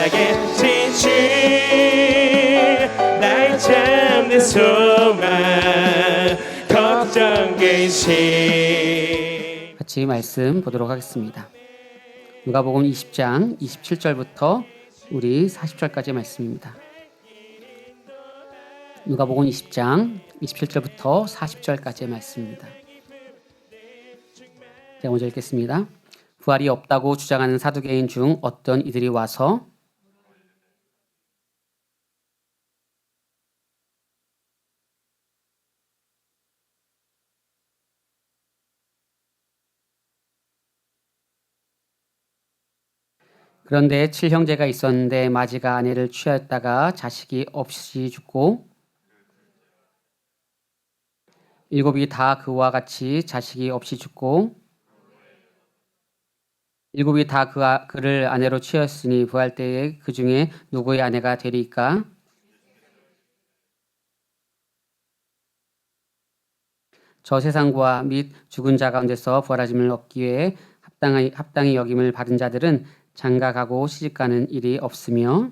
살아계신 주 나의 참된 소망 걱정 근심. 같이 말씀 보도록 하겠습니다. 누가복음 20장 27절부터 우리 40절까지 말씀입니다. 누가복음 20장 27절부터 40절까지의 말씀입니다. 제가 먼저 읽겠습니다. 부활이 없다고 주장하는 사두개인 중 어떤 이들이 와서 그런데 7형제가 있었는데 마지가 아내를 취하였다가 자식이 없이 죽고 7이 다 그와 같이 자식이 없이 죽고 7이 다 그를 아내로 취하였으니 부활 때에 그 중에 누구의 아내가 되리이까? 저 세상 부하 및 죽은 자 가운데서 부활하심을 얻기 위해 합당히 여김을 받은 자들은 장가가고 시집가는 일이 없으며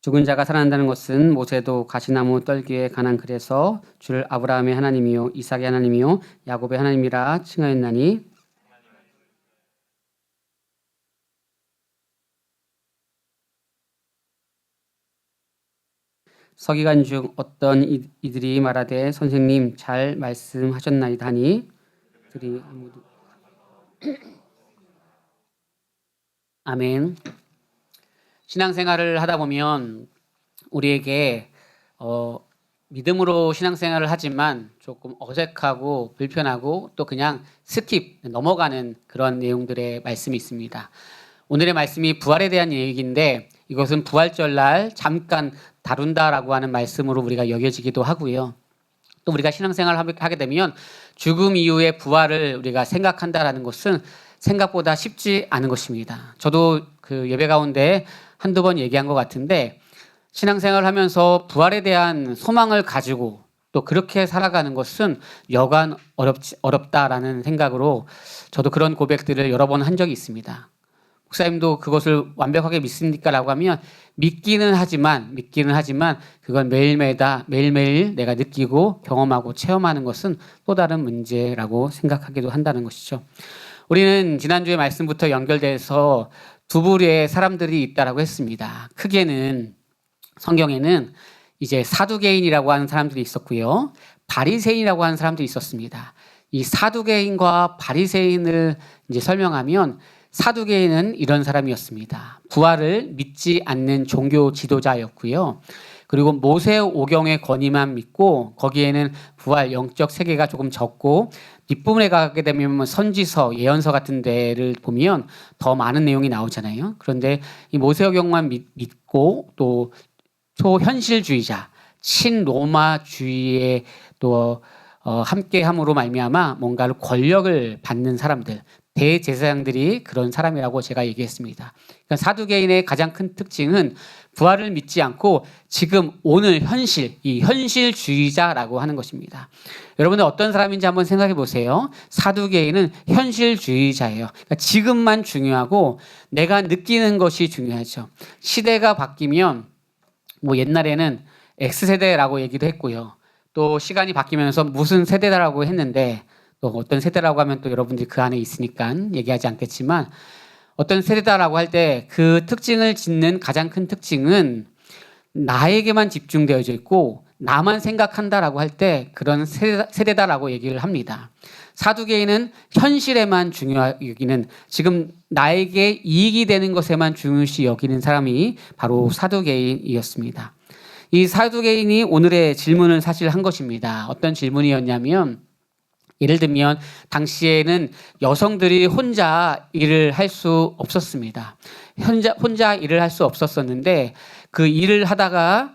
죽은 자가 살아난다는 것은 모세도 가시나무 떨기에 관한 글에서 주를 아브라함의 하나님이요 이삭의 하나님이요 야곱의 하나님이라 칭하였나니 서기관 중 어떤 이들이 말하되 선생님 잘 말씀하셨나이다 하니 그들이 아무도 아멘. 신앙생활을 하다 보면 우리에게 믿음으로 신앙생활을 하지만 조금 어색하고 불편하고 또 그냥 스킵 넘어가는 그런 내용들의 말씀이 있습니다. 오늘의 말씀이 부활에 대한 얘기인데 이것은 부활절날 잠깐 다룬다라고 하는 말씀으로 우리가 여겨지기도 하고요. 또 우리가 신앙생활을 하게 되면 죽음 이후의 부활을 우리가 생각한다라는 것은 생각보다 쉽지 않은 것입니다. 저도 그 예배 가운데 한두 번 얘기한 것 같은데 신앙생활을 하면서 부활에 대한 소망을 가지고 또 그렇게 살아가는 것은 여간 어렵다라는 생각으로 저도 그런 고백들을 여러 번 한 적이 있습니다. 목사님도 그것을 완벽하게 믿습니까? 라고 하면 믿기는 하지만 그건 매일매일 내가 느끼고 경험하고 체험하는 것은 또 다른 문제라고 생각하기도 한다는 것이죠. 우리는 지난주에 말씀부터 연결돼서 두 부류의 사람들이 있다라고 했습니다. 크게는 성경에는 이제 사두개인이라고 하는 사람들이 있었고요. 바리새인이라고 하는 사람들이 있었습니다. 이 사두개인과 바리새인을 이제 설명하면 사두개인은 이런 사람이었습니다. 부활을 믿지 않는 종교 지도자였고요. 그리고 모세 오경의 권위만 믿고 거기에는 부활 영적 세계가 조금 적고 뒷부분에 가게 되면 선지서, 예언서 같은 데를 보면 더 많은 내용이 나오잖아요. 그런데 이 모세 오경만 믿고 또 초현실주의자, 친로마주의에 또 함께함으로 말미암아 뭔가를 권력을 받는 사람들, 대제사장들이 그런 사람이라고 제가 얘기했습니다. 그러니까 사두개인의 가장 큰 특징은 부활을 믿지 않고 지금 오늘 현실, 이 현실주의자라고 하는 것입니다. 여러분들 어떤 사람인지 한번 생각해 보세요. 사두개인은 현실주의자예요. 그러니까 지금만 중요하고 내가 느끼는 것이 중요하죠. 시대가 바뀌면 뭐 옛날에는 X세대라고 얘기도 했고요. 또 시간이 바뀌면서 무슨 세대다라고 했는데 또 어떤 세대라고 하면 또 여러분들이 그 안에 있으니까 얘기하지 않겠지만 어떤 세대다라고 할 때 그 특징을 짓는 가장 큰 특징은 나에게만 집중되어져 있고 나만 생각한다라고 할 때 그런 세대다라고 얘기를 합니다. 사두개인은 현실에만 중요하게 여기는 지금 나에게 이익이 되는 것에만 중요시 여기는 사람이 바로 사두개인이었습니다. 이 사두개인이 오늘의 질문을 사실 한 것입니다. 어떤 질문이었냐면 예를 들면 당시에는 여성들이 혼자 일을 할 수 없었습니다. 혼자 일을 할 수 없었었는데 그 일을 하다가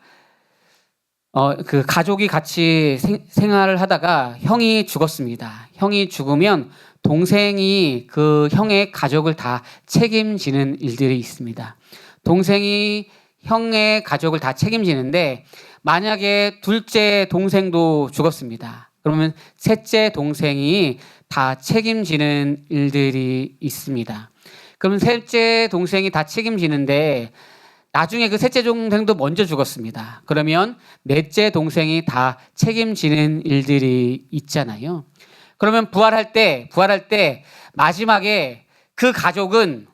그 가족이 같이 생활을 하다가 형이 죽었습니다. 형이 죽으면 동생이 그 형의 가족을 다 책임지는 일들이 있습니다. 동생이 형의 가족을 다 책임지는데 만약에 둘째 동생도 죽었습니다. 그러면 셋째 동생이 다 책임지는 일들이 있습니다. 그럼 셋째 동생이 다 책임지는데 나중에 그 셋째 동생도 먼저 죽었습니다. 그러면 넷째 동생이 다 책임지는 일들이 있잖아요. 그러면 부활할 때 마지막에 그 가족은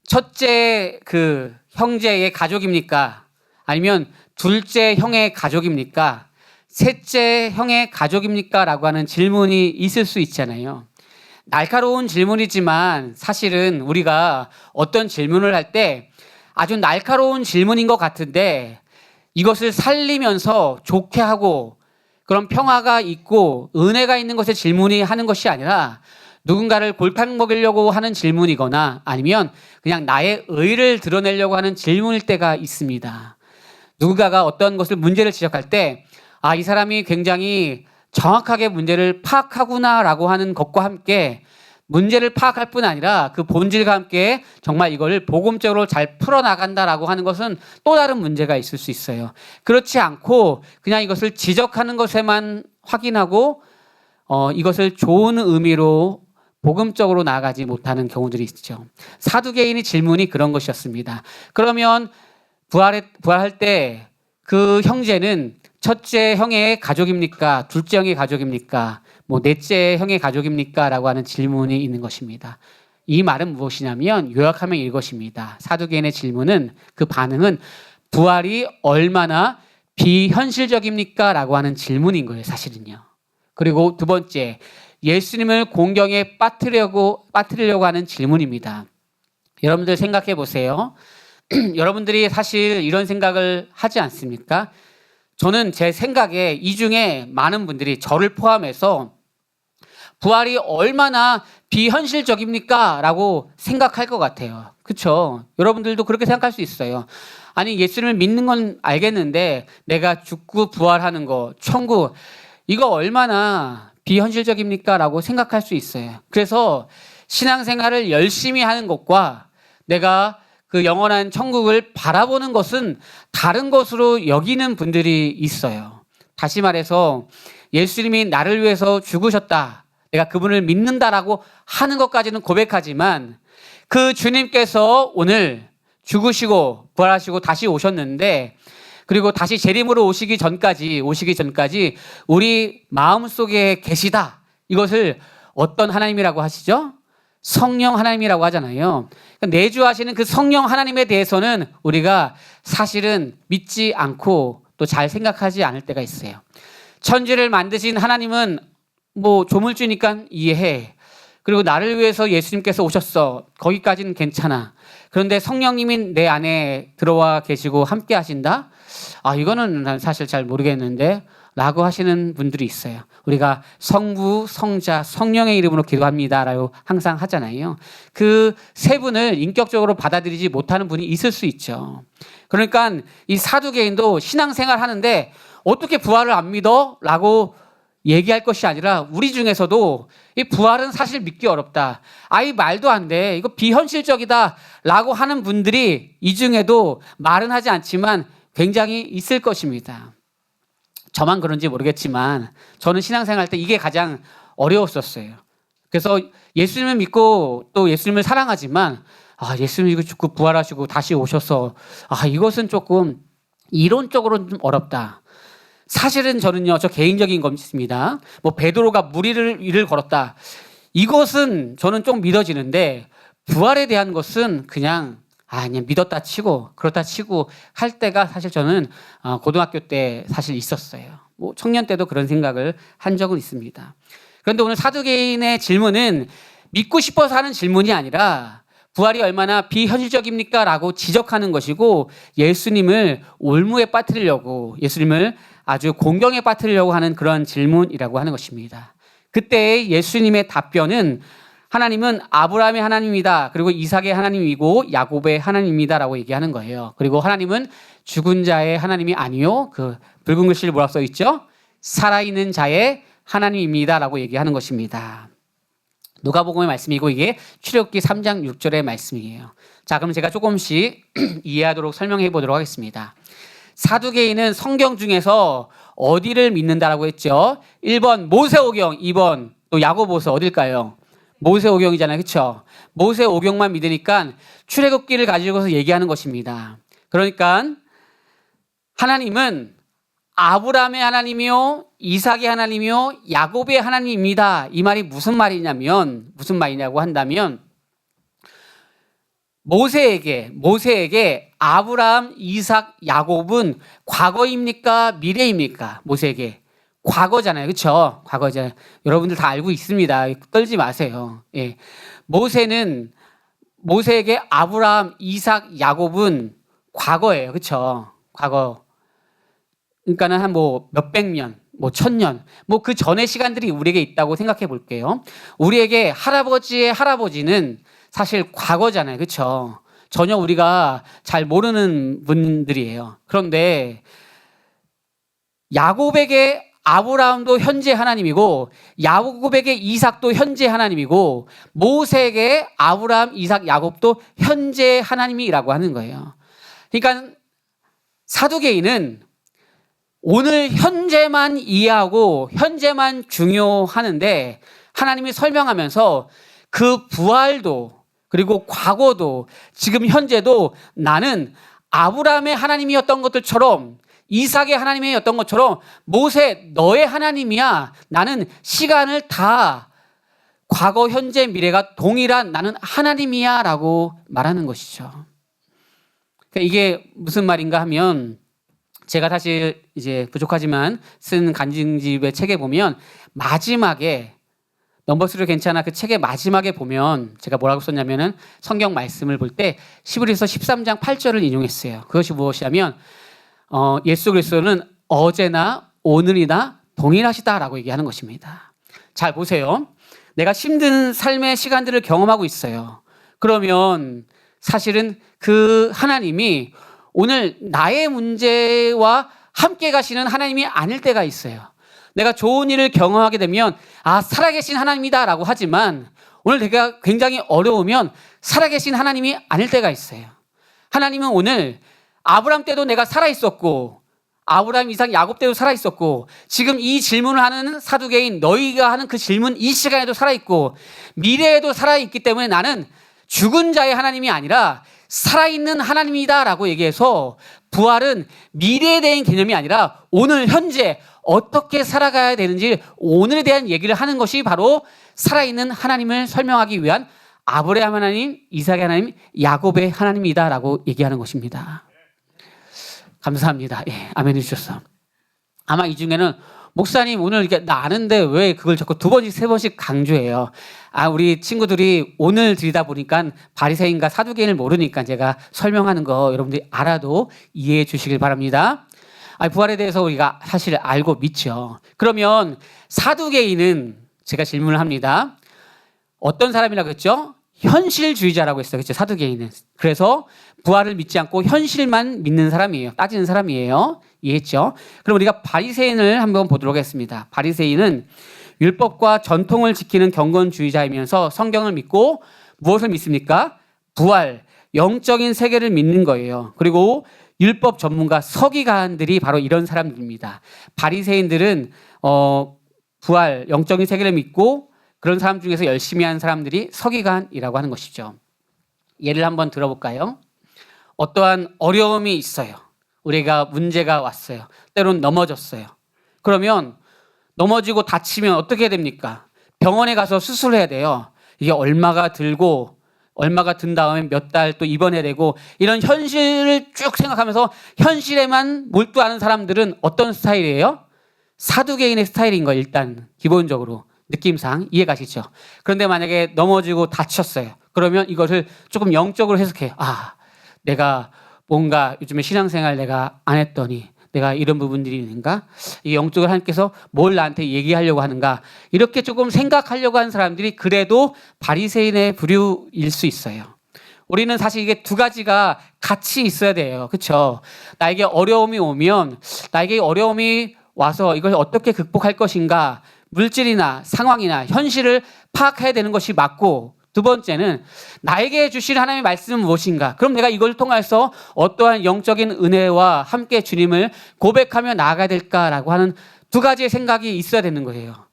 첫째 그 형제의 가족입니까? 아니면 둘째 형의 가족입니까? 셋째 형의 가족입니까? 라고 하는 질문이 있을 수 있잖아요. 날카로운 질문이지만 사실은 우리가 어떤 질문을 할 때 아주 날카로운 질문인 것 같은데 이것을 살리면서 좋게 하고 그런 평화가 있고 은혜가 있는 것에 질문이 하는 것이 아니라 누군가를 골탕 먹이려고 하는 질문이거나 아니면 그냥 나의 의를 드러내려고 하는 질문일 때가 있습니다. 누군가가 어떤 것을 문제를 지적할 때 이 사람이 굉장히 정확하게 문제를 파악하구나라고 하는 것과 함께 문제를 파악할 뿐 아니라 그 본질과 함께 정말 이걸 복음적으로 잘 풀어나간다라고 하는 것은 또 다른 문제가 있을 수 있어요. 그렇지 않고 그냥 이것을 지적하는 것에만 확인하고 이것을 좋은 의미로 복음적으로 나아가지 못하는 경우들이 있죠. 사두개인의 질문이 그런 것이었습니다. 그러면 부활할 때 그 형제는 첫째 형의 가족입니까? 둘째 형의 가족입니까? 넷째 형의 가족입니까? 라고 하는 질문이 있는 것입니다. 이 말은 무엇이냐면 요약하면 이것입니다. 사두개인의 질문은 그 반응은 부활이 얼마나 비현실적입니까? 라고 하는 질문인 거예요, 사실은요. 그리고 두 번째, 예수님을 공경에 빠뜨리려고 하는 질문입니다. 여러분들 생각해 보세요. 여러분들이 사실 이런 생각을 하지 않습니까? 저는 제 생각에 이 중에 많은 분들이 저를 포함해서 부활이 얼마나 비현실적입니까? 라고 생각할 것 같아요. 그렇죠? 여러분들도 그렇게 생각할 수 있어요. 아니 예수님을 믿는 건 알겠는데 내가 죽고 부활하는 거, 천국 이거 얼마나 비현실적입니까? 라고 생각할 수 있어요. 그래서 신앙생활을 열심히 하는 것과 내가 그 영원한 천국을 바라보는 것은 다른 것으로 여기는 분들이 있어요. 다시 말해서 예수님이 나를 위해서 죽으셨다. 내가 그분을 믿는다라고 하는 것까지는 고백하지만 그 주님께서 오늘 죽으시고 부활하시고 다시 오셨는데 그리고 다시 재림으로 오시기 전까지 우리 마음속에 계시다. 이것을 어떤 하나님이라고 하시죠? 성령 하나님이라고 하잖아요. 내주하시는 그 성령 하나님에 대해서는 우리가 사실은 믿지 않고 또 잘 생각하지 않을 때가 있어요. 천지를 만드신 하나님은 조물주니까 이해해. 그리고 나를 위해서 예수님께서 오셨어. 거기까지는 괜찮아. 그런데 성령님이 내 안에 들어와 계시고 함께 하신다? 이거는 난 사실 잘 모르겠는데 라고 하시는 분들이 있어요. 우리가 성부, 성자, 성령의 이름으로 기도합니다라고 항상 하잖아요. 그 세 분을 인격적으로 받아들이지 못하는 분이 있을 수 있죠. 그러니까 이 사두개인도 신앙생활 하는데 어떻게 부활을 안 믿어? 라고 얘기할 것이 아니라 우리 중에서도 이 부활은 사실 믿기 어렵다. 이 말도 안 돼. 이거 비현실적이다. 라고 하는 분들이 이 중에도 말은 하지 않지만 굉장히 있을 것입니다. 저만 그런지 모르겠지만 저는 신앙생활 때 이게 가장 어려웠었어요. 그래서 예수님을 믿고 또 예수님을 사랑하지만 예수님 이거 죽고 부활하시고 다시 오셔서 이것은 조금 이론적으로는 좀 어렵다. 사실은 저는요, 저 개인적인 것입니다. 베드로가 물 위를 걸었다. 이것은 저는 좀 믿어지는데 부활에 대한 것은 그냥 믿었다 치고 그렇다 치고 할 때가 사실 저는 고등학교 때 사실 있었어요. 청년 때도 그런 생각을 한 적은 있습니다. 그런데 오늘 사두개인의 질문은 믿고 싶어서 하는 질문이 아니라 부활이 얼마나 비현실적입니까? 라고 지적하는 것이고 예수님을 올무에 빠뜨리려고 예수님을 아주 공경에 빠뜨리려고 하는 그런 질문이라고 하는 것입니다. 그때 예수님의 답변은 하나님은 아브라함의 하나님이다. 그리고 이삭의 하나님이고 야곱의 하나님이다라고 얘기하는 거예요. 그리고 하나님은 죽은 자의 하나님이 아니요. 그 붉은 글씨를 뭐라고 써 있죠? 살아있는 자의 하나님입니다라고 얘기하는 것입니다. 누가복음의 말씀이고 이게 출애굽기 3장 6절의 말씀이에요. 자, 그럼 제가 조금씩 이해하도록 설명해 보도록 하겠습니다. 사두개인은 성경 중에서 어디를 믿는다라고 했죠? 1번 모세오경, 2번 또 야고보서 어딜까요? 모세오경이잖아요. 그렇죠? 모세오경만 믿으니까 출애굽기를 가지고서 얘기하는 것입니다. 그러니까 하나님은 아브라함의 하나님이요, 이삭의 하나님이요, 야곱의 하나님입니다. 이 말이 무슨 말이냐고 한다면 모세에게 아브라함, 이삭, 야곱은 과거입니까? 미래입니까? 모세에게 과거잖아요. 그렇죠? 과거잖아요. 여러분들 다 알고 있습니다. 떨지 마세요. 예. 모세에게 아브라함, 이삭, 야곱은 과거예요. 그렇죠? 과거. 그러니까는 한 몇백 년, 1000년, 그 전의 시간들이 우리에게 있다고 생각해 볼게요. 우리에게 할아버지의 할아버지는 사실 과거잖아요. 그렇죠? 전혀 우리가 잘 모르는 분들이에요. 그런데 야곱에게 아브라함도 현재 하나님이고 야곱에게 이삭도 현재 하나님이고 모세에게 아브라함, 이삭, 야곱도 현재 하나님이라고 하는 거예요. 그러니까 사두개인은 오늘 현재만 이해하고 현재만 중요하는데 하나님이 설명하면서 그 부활도 그리고 과거도 지금 현재도 나는 아브라함의 하나님이었던 것들처럼 이삭의 하나님이었던 것처럼 모세 너의 하나님이야. 나는 시간을 다 과거, 현재, 미래가 동일한 나는 하나님이야 라고 말하는 것이죠. 그러니까 이게 무슨 말인가 하면 제가 사실 이제 부족하지만 쓴 간증집의 책에 보면 마지막에 넘버스로 괜찮아 그 책의 마지막에 보면 제가 뭐라고 썼냐면은 성경 말씀을 볼 때 히브리서 13장 8절을 인용했어요. 그것이 무엇이냐면 예수 그리스도는 어제나 오늘이나 동일하시다라고 얘기하는 것입니다. 잘 보세요. 내가 힘든 삶의 시간들을 경험하고 있어요. 그러면 사실은 그 하나님이 오늘 나의 문제와 함께 가시는 하나님이 아닐 때가 있어요. 내가 좋은 일을 경험하게 되면 살아계신 하나님이다 라고 하지만 오늘 내가 굉장히 어려우면 살아계신 하나님이 아닐 때가 있어요. 하나님은 오늘 아브라함 때도 내가 살아있었고 아브라함, 이삭, 야곱 때도 살아있었고 지금 이 질문을 하는 사두개인 너희가 하는 그 질문 이 시간에도 살아있고 미래에도 살아있기 때문에 나는 죽은 자의 하나님이 아니라 살아있는 하나님이다 라고 얘기해서 부활은 미래에 대한 개념이 아니라 오늘 현재 어떻게 살아가야 되는지 오늘에 대한 얘기를 하는 것이 바로 살아있는 하나님을 설명하기 위한 아브라함 하나님, 이삭의 하나님, 야곱의 하나님이다 라고 얘기하는 것입니다. 감사합니다. 예, 아멘 해주셔서. 아마 이 중에는 목사님 오늘 이렇게 나 아는데 왜 그걸 자꾸 2번씩 3번씩 강조해요. 우리 친구들이 오늘 들이다 보니까 바리새인과 사두개인을 모르니까 제가 설명하는 거 여러분들이 알아도 이해해 주시길 바랍니다. 부활에 대해서 우리가 사실 알고 믿죠. 그러면 사두개인은 제가 질문을 합니다. 어떤 사람이라고 했죠? 현실주의자라고 했어요. 그렇죠? 사두개인은. 그래서 부활을 믿지 않고 현실만 믿는 사람이에요. 따지는 사람이에요. 이해했죠? 그럼 우리가 바리새인을 한번 보도록 하겠습니다. 바리새인은 율법과 전통을 지키는 경건주의자이면서 성경을 믿고 무엇을 믿습니까? 부활, 영적인 세계를 믿는 거예요. 그리고 율법 전문가 서기관들이 바로 이런 사람들입니다. 바리새인들은 부활, 영적인 세계를 믿고 그런 사람 중에서 열심히 하는 사람들이 서기관이라고 하는 것이죠. 예를 한번 들어볼까요? 어떠한 어려움이 있어요. 우리가 문제가 왔어요. 때론 넘어졌어요. 그러면 넘어지고 다치면 어떻게 됩니까? 병원에 가서 수술해야 돼요. 이게 얼마가 든 다음에 몇 달 또 입원해야 되고 이런 현실을 쭉 생각하면서 현실에만 몰두하는 사람들은 어떤 스타일이에요? 사두개인의 스타일인 거예요. 일단 기본적으로 느낌상 이해가시죠? 그런데 만약에 넘어지고 다쳤어요. 그러면 이것을 조금 영적으로 해석해. 내가 뭔가 요즘에 신앙생활 내가 안 했더니 내가 이런 부분들이 있는가? 이 영적으로 하나님께서 뭘 나한테 얘기하려고 하는가? 이렇게 조금 생각하려고 하는 사람들이 그래도 바리새인의 부류일 수 있어요. 우리는 사실 이게 두 가지가 같이 있어야 돼요. 그렇죠? 나에게 어려움이 오면 나에게 어려움이 와서 이걸 어떻게 극복할 것인가? 물질이나 상황이나 현실을 파악해야 되는 것이 맞고 두 번째는 나에게 주실 하나님의 말씀은 무엇인가? 그럼 내가 이걸 통해서 어떠한 영적인 은혜와 함께 주님을 고백하며 나아가야 될까라고 하는 두 가지의 생각이 있어야 되는 거예요.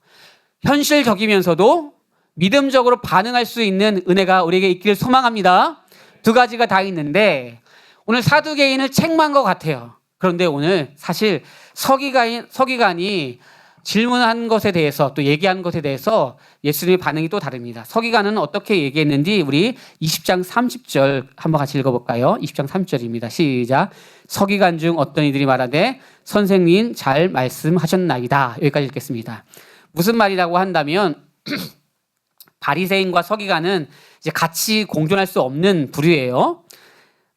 현실적이면서도 믿음적으로 반응할 수 있는 은혜가 우리에게 있기를 소망합니다. 두 가지가 다 있는데 오늘 사두개인을 책망한 것 같아요. 그런데 오늘 사실 서기관이 질문한 것에 대해서 또 얘기한 것에 대해서 예수님의 반응이 또 다릅니다. 서기관은 어떻게 얘기했는지 우리 20장 30절 한번 같이 읽어볼까요? 20장 30절입니다. 시작. 서기관 중 어떤 이들이 말하되 선생님 잘 말씀하셨나이다. 여기까지 읽겠습니다. 무슨 말이라고 한다면 바리새인과 서기관은 이제 같이 공존할 수 없는 부류예요.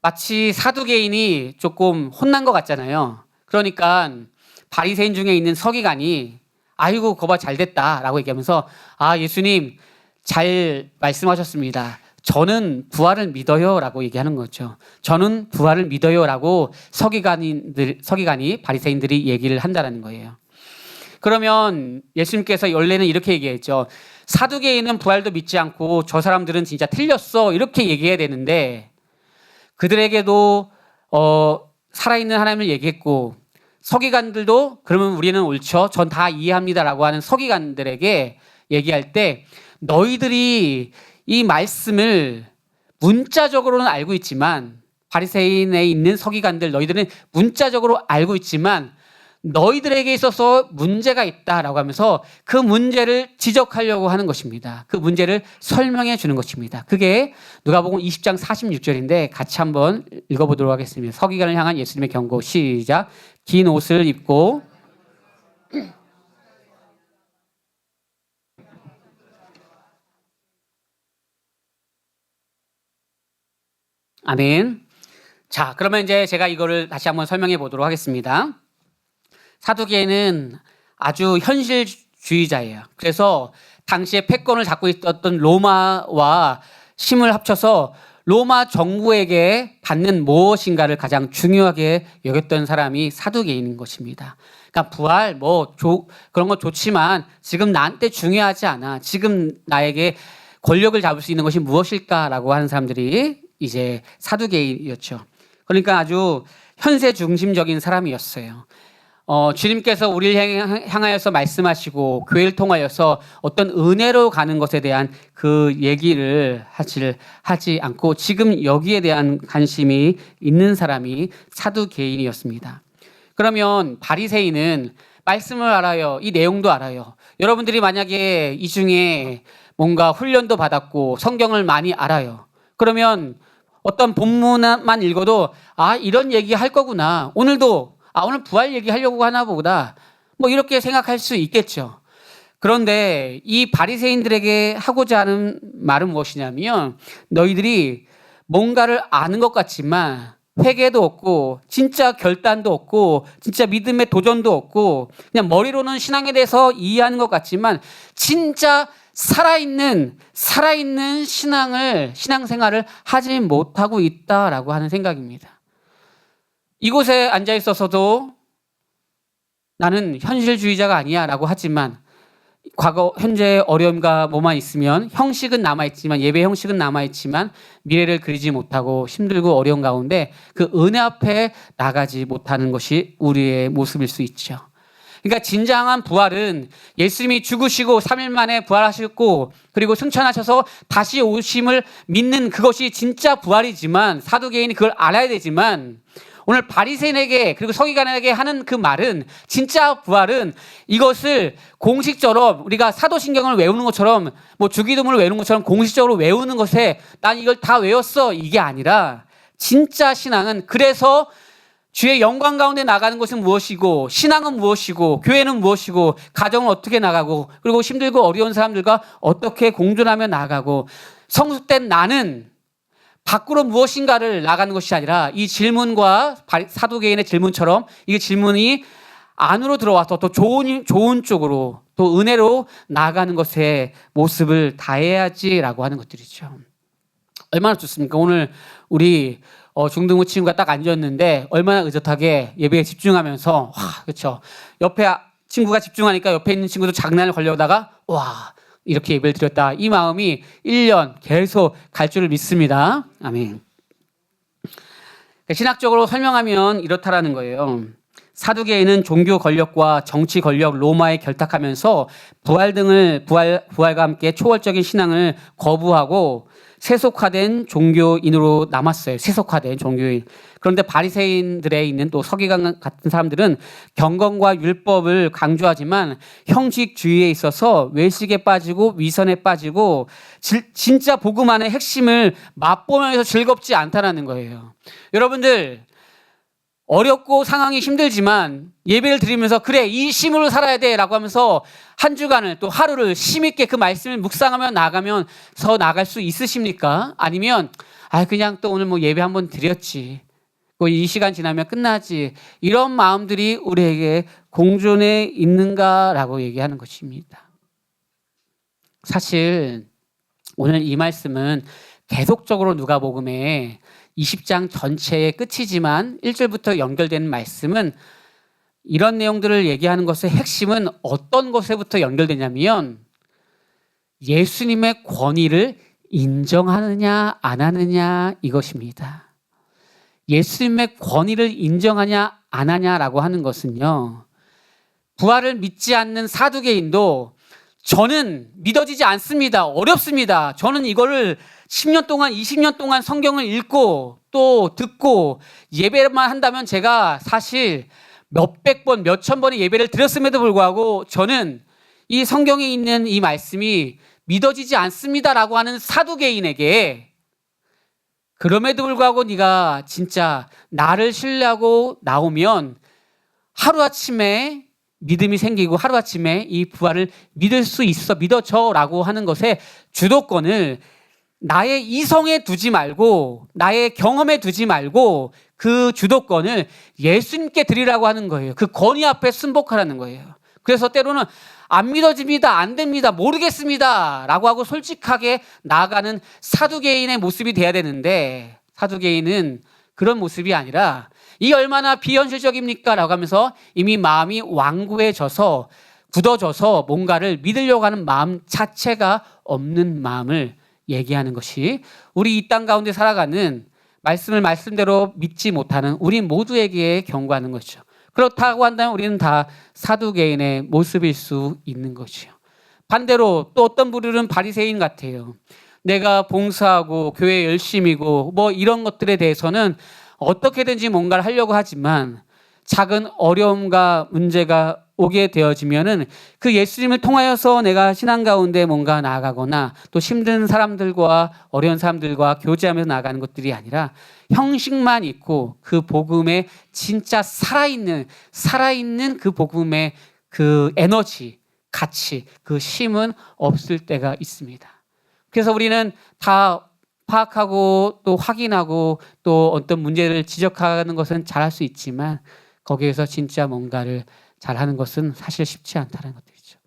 마치 사두개인이 조금 혼난 것 같잖아요. 그러니까 바리새인 중에 있는 서기관이 아이고 거봐 잘됐다라고 얘기하면서 아 예수님 잘 말씀하셨습니다. 저는 부활을 믿어요라고 얘기하는 거죠. 저는 부활을 믿어요라고 서기관이 바리새인들이 얘기를 한다라는 거예요. 그러면 예수님께서 원래는 이렇게 얘기했죠. 사두개인은 부활도 믿지 않고 저 사람들은 진짜 틀렸어 이렇게 얘기해야 되는데 그들에게도 살아있는 하나님을 얘기했고 서기관들도 그러면 우리는 옳죠. 전 다 이해합니다라고 하는 서기관들에게 얘기할 때 너희들이 이 말씀을 문자적으로는 알고 있지만 바리새인에 있는 서기관들 너희들은 문자적으로 알고 있지만 너희들에게 있어서 문제가 있다라고 하면서 그 문제를 지적하려고 하는 것입니다. 그 문제를 설명해 주는 것입니다. 그게 누가복음 20장 46절인데 같이 한번 읽어보도록 하겠습니다. 서기관을 향한 예수님의 경고 시작. 긴 옷을 입고 아멘. 자, 그러면 이제 제가 이거를 다시 한번 설명해 보도록 하겠습니다. 사두개인은 아주 현실주의자예요. 그래서 당시에 패권을 잡고 있었던 로마와 힘을 합쳐서 로마 정부에게 받는 무엇인가를 가장 중요하게 여겼던 사람이 사두개인인 것입니다. 그러니까 부활 그런 거 좋지만 지금 나한테 중요하지 않아. 지금 나에게 권력을 잡을 수 있는 것이 무엇일까라고 하는 사람들이 이제 사두개인이었죠. 그러니까 아주 현세 중심적인 사람이었어요. 주님께서 우리를 향하여서 말씀하시고 교회를 통하여서 어떤 은혜로 가는 것에 대한 그 얘기를 하지 않고 지금 여기에 대한 관심이 있는 사람이 사두개인이었습니다. 그러면 바리새인은 말씀을 알아요. 이 내용도 알아요. 여러분들이 만약에 이 중에 뭔가 훈련도 받았고 성경을 많이 알아요. 그러면 어떤 본문만 읽어도 아 이런 얘기 할 거구나. 오늘도 오늘 부활 얘기하려고 하나 보다. 뭐 이렇게 생각할 수 있겠죠. 그런데 이 바리새인들에게 하고자 하는 말은 무엇이냐면 너희들이 뭔가를 아는 것 같지만 회개도 없고 진짜 결단도 없고 진짜 믿음의 도전도 없고 그냥 머리로는 신앙에 대해서 이해하는 것 같지만 진짜 살아있는 신앙생활을 하지 못하고 있다라고 하는 생각입니다. 이곳에 앉아 있어서도 나는 현실주의자가 아니야 라고 하지만 과거 현재의 어려움과 뭐만 있으면 형식은 남아있지만 예배 형식은 남아있지만 미래를 그리지 못하고 힘들고 어려운 가운데 그 은혜 앞에 나가지 못하는 것이 우리의 모습일 수 있죠. 그러니까 진정한 부활은 예수님이 죽으시고 3일 만에 부활하셨고 그리고 승천하셔서 다시 오심을 믿는 그것이 진짜 부활이지만 사두개인이 그걸 알아야 되지만 오늘 바리새인에게 그리고 서기관에게 하는 그 말은 진짜 부활은 이것을 공식처럼 우리가 사도신경을 외우는 것처럼 뭐 주기도문을 외우는 것처럼 공식적으로 외우는 것에 난 이걸 다 외웠어 이게 아니라 진짜 신앙은 그래서 주의 영광 가운데 나가는 것은 무엇이고 신앙은 무엇이고 교회는 무엇이고 가정은 어떻게 나가고 그리고 힘들고 어려운 사람들과 어떻게 공존하며 나가고 성숙된 나는 밖으로 무엇인가를 나가는 것이 아니라 이 질문과 사두개인의 질문처럼 이 질문이 안으로 들어와서 더 좋은 쪽으로 또 은혜로 나아가는 것의 모습을 다해야지라고 하는 것들이죠. 얼마나 좋습니까? 오늘 우리 중등부 친구가 딱 앉았는데 얼마나 의젓하게 예배에 집중하면서 그렇죠. 옆에 친구가 집중하니까 옆에 있는 친구도 장난을 걸려다가 와 이렇게 예배를 드렸다. 이 마음이 1년 계속 갈 줄을 믿습니다. 아멘. 신학적으로 설명하면 이렇다라는 거예요. 사두개인은 종교 권력과 정치 권력 로마에 결탁하면서 부활과 함께 초월적인 신앙을 거부하고 세속화된 종교인으로 남았어요. 세속화된 종교인. 그런데 바리새인들에 있는 또 서기관 같은 사람들은 경건과 율법을 강조하지만 형식주의에 있어서 외식에 빠지고 위선에 빠지고 진짜 복음 안의 핵심을 맛보면서 즐겁지 않다라는 거예요. 여러분들 어렵고 상황이 힘들지만 예배를 드리면서 그래 이 심으로 살아야 돼 라고 하면서 한 주간을 또 하루를 심있게 그 말씀을 묵상하며 나가면서 나갈 수 있으십니까? 아니면 그냥 또 오늘 뭐 예배 한번 드렸지 뭐 이 시간 지나면 끝나지 이런 마음들이 우리에게 공존해 있는가라고 얘기하는 것입니다. 사실 오늘 이 말씀은 계속적으로 누가복음에 20장 전체의 끝이지만 1절부터 연결되는 말씀은 이런 내용들을 얘기하는 것의 핵심은 어떤 것에부터 연결되냐면 예수님의 권위를 인정하느냐 안 하느냐 이것입니다. 예수님의 권위를 인정하냐 안 하냐라고 하는 것은요. 부활을 믿지 않는 사두개인도 저는 믿어지지 않습니다. 어렵습니다. 저는 이거를 10년 동안 20년 동안 성경을 읽고 또 듣고 예배만 한다면 제가 사실 몇백 번 몇천 번의 예배를 드렸음에도 불구하고 저는 이 성경에 있는 이 말씀이 믿어지지 않습니다라고 하는 사두개인에게 그럼에도 불구하고 네가 진짜 나를 신뢰하고 나오면 하루아침에 믿음이 생기고 하루아침에 이 부활을 믿을 수 있어 믿어져라고 하는 것의 주도권을 나의 이성에 두지 말고 나의 경험에 두지 말고 그 주도권을 예수님께 드리라고 하는 거예요. 그 권위 앞에 순복하라는 거예요. 그래서 때로는 안 믿어집니다. 안 됩니다. 모르겠습니다. 라고 하고 솔직하게 나아가는 사두개인의 모습이 돼야 되는데 사두개인은 그런 모습이 아니라 이 얼마나 비현실적입니까? 라고 하면서 이미 마음이 완고해져서 굳어져서 뭔가를 믿으려고 하는 마음 자체가 없는 마음을 얘기하는 것이 우리 이 땅 가운데 살아가는 말씀을 말씀대로 믿지 못하는 우리 모두에게 경고하는 것이죠. 그렇다고 한다면 우리는 다 사두개인의 모습일 수 있는 것이요. 반대로 또 어떤 부류는 바리새인 같아요. 내가 봉사하고 교회 열심이고 뭐 이런 것들에 대해서는 어떻게든지 뭔가를 하려고 하지만 작은 어려움과 문제가 오게 되어지면은 그 예수님을 통하여서 내가 신앙 가운데 뭔가 나아가거나 또 힘든 사람들과 어려운 사람들과 교제하면서 나아가는 것들이 아니라 형식만 있고 그 복음의 진짜 살아있는 그 복음의 그 에너지, 가치, 그 힘은 없을 때가 있습니다. 그래서 우리는 다 파악하고 또 확인하고 또 어떤 문제를 지적하는 것은 잘할 수 있지만 거기에서 진짜 뭔가를 잘하는 것은 사실 쉽지 않다는 것들이죠.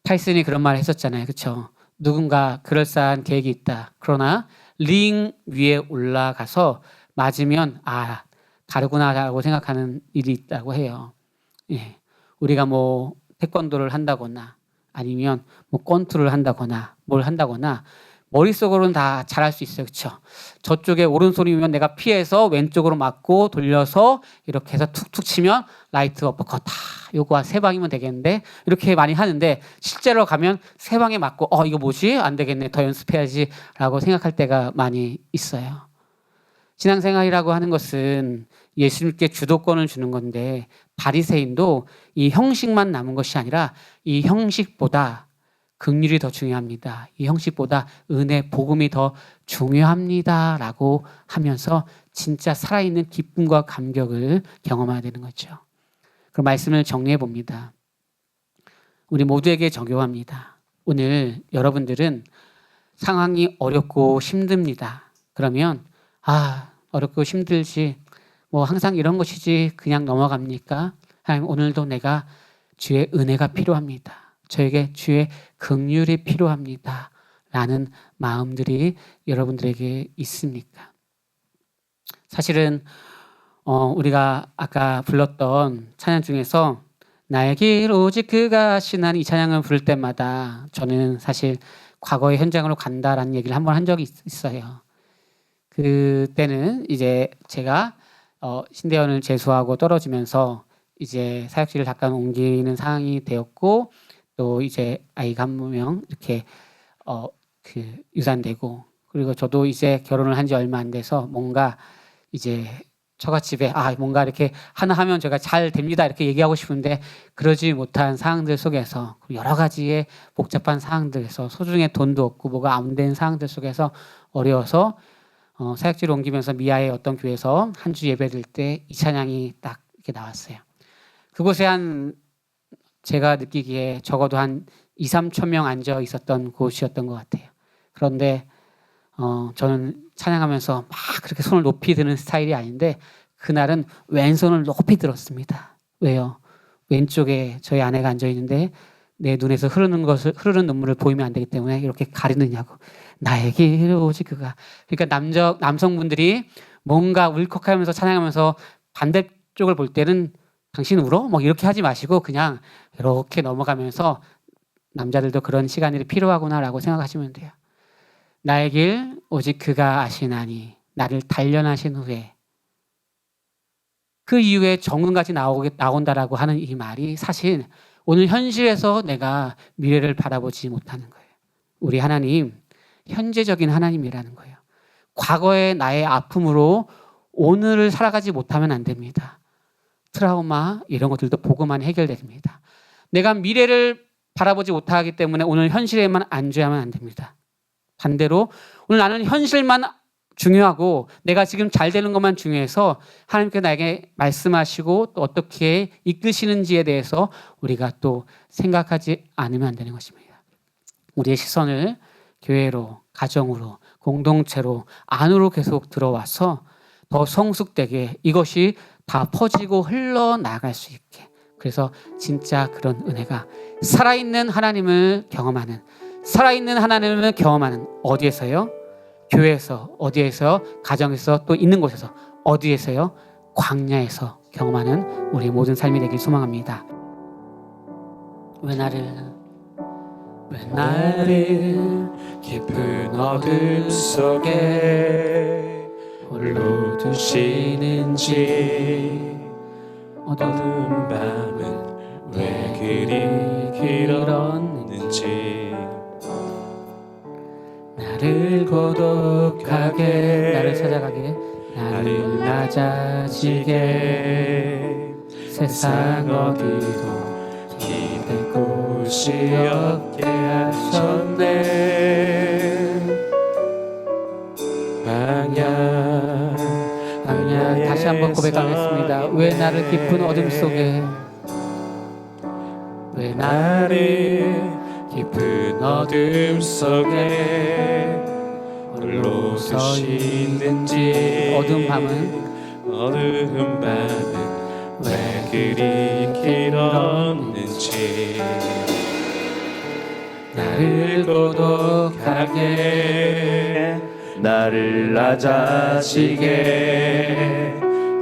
타이슨이 그런 말을 했었잖아요. 그렇죠? 누군가 그럴싸한 계획이 있다. 그러나 링 위에 올라가서 맞으면 다르구나라고 생각하는 일이 있다고 해요. 예. 우리가 뭐 태권도를 한다거나 아니면 뭐 권투를 한다거나 뭘 한다거나 머릿속으로는 다 잘할 수 있어요. 그렇죠? 저쪽에 오른손이면 내가 피해서 왼쪽으로 맞고 돌려서 이렇게 해서 툭툭 치면 라이트 어퍼컷 요거 한 3방이면 되겠는데 이렇게 많이 하는데 실제로 가면 3방에 맞고 이거 뭐지? 안 되겠네. 더 연습해야지 라고 생각할 때가 많이 있어요. 신앙생활이라고 하는 것은 예수님께 주도권을 주는 건데 바리새인도 이 형식만 남은 것이 아니라 이 형식보다 긍휼이 더 중요합니다. 이 형식보다 은혜, 복음이 더 중요합니다라고 하면서 진짜 살아있는 기쁨과 감격을 경험해야 되는 거죠. 그 말씀을 정리해 봅니다. 우리 모두에게 적용합니다. 오늘 여러분들은 상황이 어렵고 힘듭니다. 그러면 어렵고 힘들지 뭐 항상 이런 것이지 그냥 넘어갑니까? 하나님 오늘도 내가 주의 은혜가 필요합니다. 저에게 주의 긍휼이 필요합니다. 라는 마음들이 여러분들에게 있습니까? 사실은 우리가 아까 불렀던 찬양 중에서 나의 길 오직 그가 하시나니 이 찬양을 부를 때마다 저는 사실 과거의 현장으로 간다라는 얘기를 한번 한 적이 있어요. 그때는 이제 제가 신대원을 재수하고 떨어지면서 이제 사역지를 잠깐 옮기는 상황이 되었고, 또 이제 아이가 한 명 이렇게 유산되고, 그리고 저도 이제 결혼을 한 지 얼마 안 돼서 뭔가 이제 처갓집에 뭔가 이렇게 하나 하면 제가 잘 됩니다 이렇게 얘기하고 싶은데 그러지 못한 상황들 속에서, 여러 가지의 복잡한 상황들에서, 소중에 돈도 없고 뭐가 안 된 상황들 속에서 어려워서 사역지를 옮기면서 미아의 어떤 교회에서 한 주 예배 드릴 때 이 찬양이 딱 이렇게 나왔어요. 그곳에 제가 느끼기에 적어도 한 2, 3천 명 앉아 있었던 곳이었던 것 같아요. 그런데 저는 찬양하면서 막 그렇게 손을 높이 드는 스타일이 아닌데 그날은 왼손을 높이 들었습니다. 왜요? 왼쪽에 저희 아내가 앉아 있는데 내 눈에서 흐르는 눈물을 보이면 안 되기 때문에 이렇게 가리느냐고. 나의 길 오직 그가. 그러니까 남성분들이 뭔가 울컥하면서 찬양하면서 반대쪽을 볼 때는 당신 울어? 뭐 이렇게 하지 마시고 그냥 이렇게 넘어가면서 남자들도 그런 시간이 필요하구나라고 생각하시면 돼요. 나의 길 오직 그가 아시나니 나를 단련하신 후에, 그 이후에 정은같이 나온다라고 하는 이 말이 사실 오늘 현실에서 내가 미래를 바라보지 못하는 거예요. 우리 하나님 현재적인 하나님이라는 거예요. 과거의 나의 아픔으로 오늘을 살아가지 못하면 안 됩니다. 트라우마 이런 것들도 보고만 해결됩니다. 내가 미래를 바라보지 못하기 때문에 오늘 현실에만 안주하면 안 됩니다. 반대로 오늘 나는 현실만 중요하고 내가 지금 잘 되는 것만 중요해서 하나님께 나에게 말씀하시고 또 어떻게 이끄시는지에 대해서 우리가 또 생각하지 않으면 안 되는 것입니다. 우리의 시선을 교회로, 가정으로, 공동체로, 안으로 계속 들어와서 더 성숙되게 이것이 다 퍼지고 흘러나갈 수 있게, 그래서 진짜 그런 은혜가 살아있는 하나님을 경험하는 어디에서요? 교회에서, 어디에서? 가정에서, 또 있는 곳에서, 어디에서요? 광야에서 경험하는 우리 모든 삶이 되길 소망합니다. 왜 나를 깊은 어둠 속에 홀로 두시는지, 어두운 밤은 왜 그리 길었는지, 나를 고독하게, 나를 찾아가게, 나를 낮아지게, 세상 어디도 기댈 곳이 없게 하셨네. 광야 다시 한번 고백하겠습니다. 왜 나를 깊은 어둠 속에, 왜 나를 깊은 어둠 속에 홀로 두시는지, 어두운 밤은 왜 그리 길었는지, 나를 고독하게, 나를 낮아지게,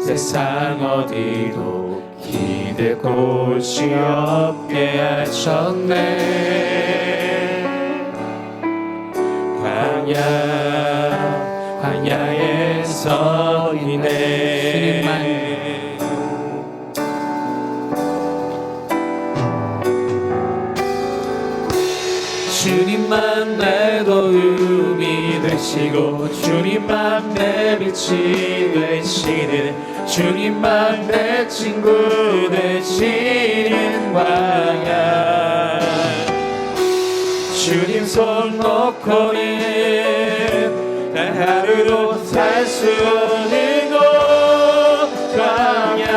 세상 어디도 기댈 곳이 없게 하셨네. 광야에 서 있네. 주님만 내 도움이 되시고, 주님만 내 빛이 되시는, 주님만 내 친구 되시는 광야. 주님 손 놓고는 단 하루도 살 수 없는 곳, 광야.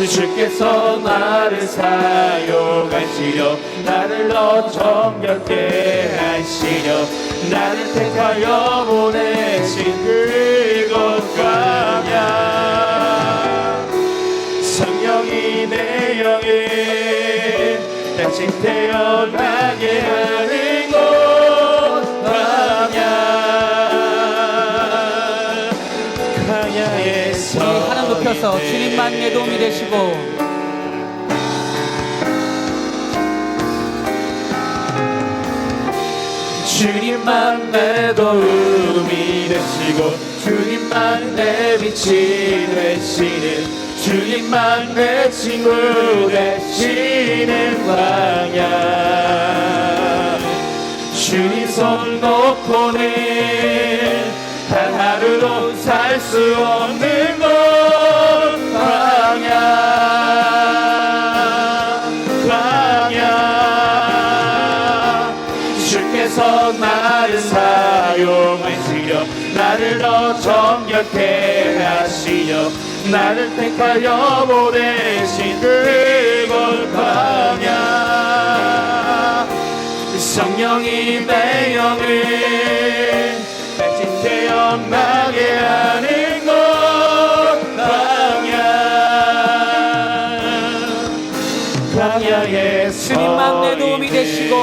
주께서 나를 사용하시려, 나를 더 정결케 하시려, 나를 택하여 보내신 그곳 광야. 성령이 내 영을 다시 태어나게 하는 곳 광야. 내 도움이 되시고 주님만 내 도움이 되시고 주님만 내 빛이 되시는 주님만 내 친구 되시는 광야 주님 손 놓고는 단 하루도 살 수 없는 곳 광야 주께서 나를 사용하시려 나를 더 정결케 하시려 나를 택하여 보내신 그곳 광야 성령이 내 영을 다시 태어나게 하는 곳 광야에서 주님만 내 도움이 되시고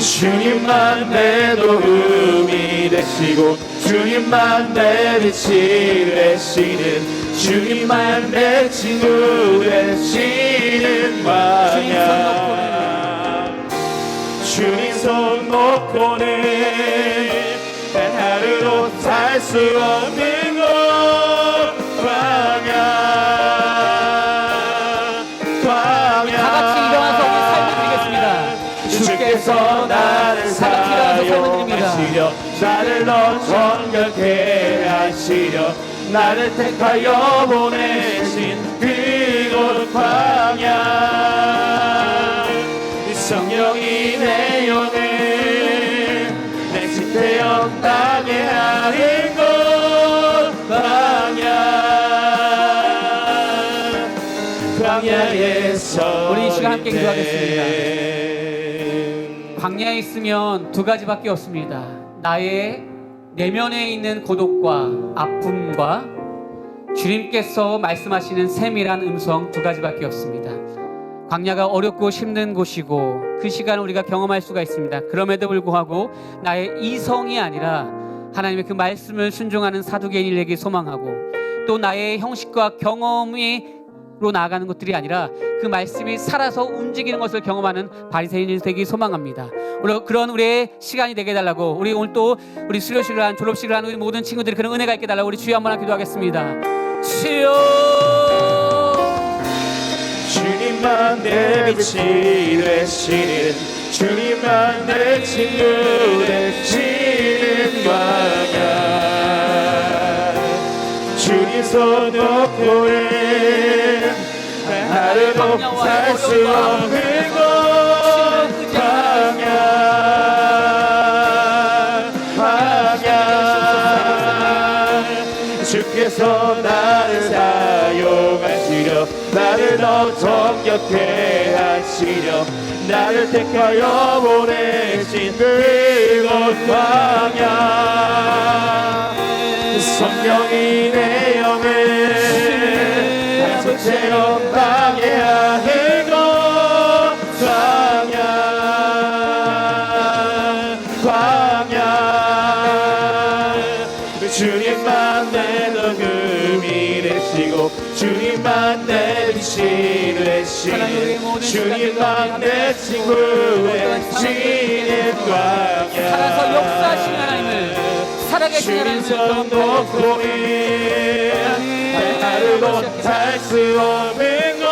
주님만 내 도움이 되시고 주님만 내 빛이 되시는 주님만 내 친구 되시는 광야 주님 손 놓고는 단 하루도 살 수 없는 곳 광야 다같이 일어나서 우리 삶을 드리겠습니다. 주께서 나를 사용하시려 나를 더 정결케 하시려 나를 택하여 보내신 그곳 광야 성령이 내 영을 다시 태어나게 하는 곳 광야에서 우리 이 시간 함께 기도하겠습니다. 광야에 있으면 두 가지밖에 없습니다. 나의 내면에 있는 고독과 아픔과 주님께서 말씀하시는 세밀한 음성 두 가지밖에 없습니다. 광야가 어렵고 힘든 곳이고 그 시간을 우리가 경험할 수가 있습니다. 그럼에도 불구하고 나의 이성이 아니라 하나님의 그 말씀을 순종하는 사두개인이 되기 소망하고 또 나의 형식과 경험이 로 나아가는 것들이 아니라 그 말씀이 살아서 움직이는 것을 경험하는 바리새인이 되기 소망합니다. 그런 우리의 시간이 되게 해달라고 우리 오늘 또 우리 수료식을 한 졸업식을 한 우리 모든 친구들이 그런 은혜가 있게 해달라고 우리 주여 한번 기도하겠습니다. 주여 주님만 내 빛이 되시는 주님만 내 친구 되시는 광야 주님 손 놓고는 하루도 살 수 없는 곳 광야 주께서 나를 사용하시려 나를 더 정결케 하시려 나를 택하여 보내신 그곳 광야 성령이 내 영을 체험하게 하는 곳 광야 주님만 내 도움이 되시고 주님만 내 빛이 되시는 주님만 내 친구 되시는 광야 살아서 역사하신 하나님을 살아계신 하나님을 하루도 살 수 없는 곳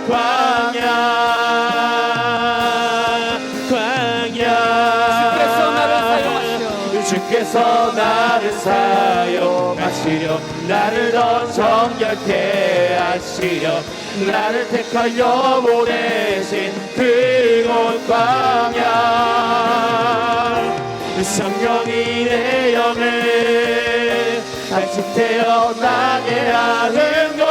광야 주께서 나를 사용하시려 나를 더 정결케 하시려 나를 택하여 보내신 그곳 광야 성령이 내 영을 다시 태어나게 하는 곳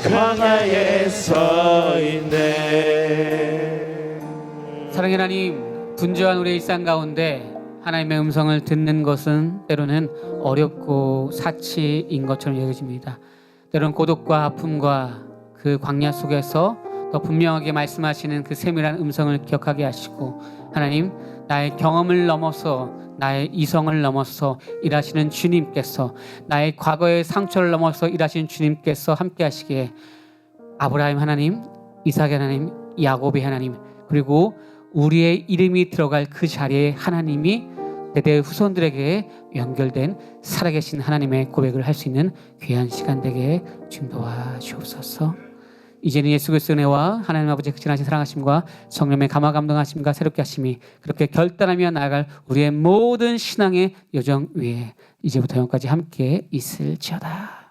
광야에 서 있네. 사랑의 하나님, 분주한 우리의 일상 가운데 하나님의 음성을 듣는 것은 때로는 어렵고 사치인 것처럼 여겨집니다. 때로는 고독과 아픔과 그 광야 속에서 더 분명하게 말씀하시는 그 세밀한 음성을 기억하게 하시고 하나님 나의 경험을 넘어서 나의 이성을 넘어서 일하시는 주님께서 나의 과거의 상처를 넘어서 일하시는 주님께서 함께 하시기에 아브라함 하나님, 이삭의 하나님, 야곱의 하나님 그리고 우리의 이름이 들어갈 그 자리에 하나님이 대대 후손들에게 연결된 살아계신 하나님의 고백을 할 수 있는 귀한 시간 되게 주님 도와주옵소서. 이제는 예수 그리스도의 은혜와 하나님 아버지의 극진하신 사랑하심과 성령의 감화 감동하심과 새롭게 하심이 그렇게 결단하며 나아갈 우리의 모든 신앙의 여정 위에 이제부터 영까지 함께 있을지어다.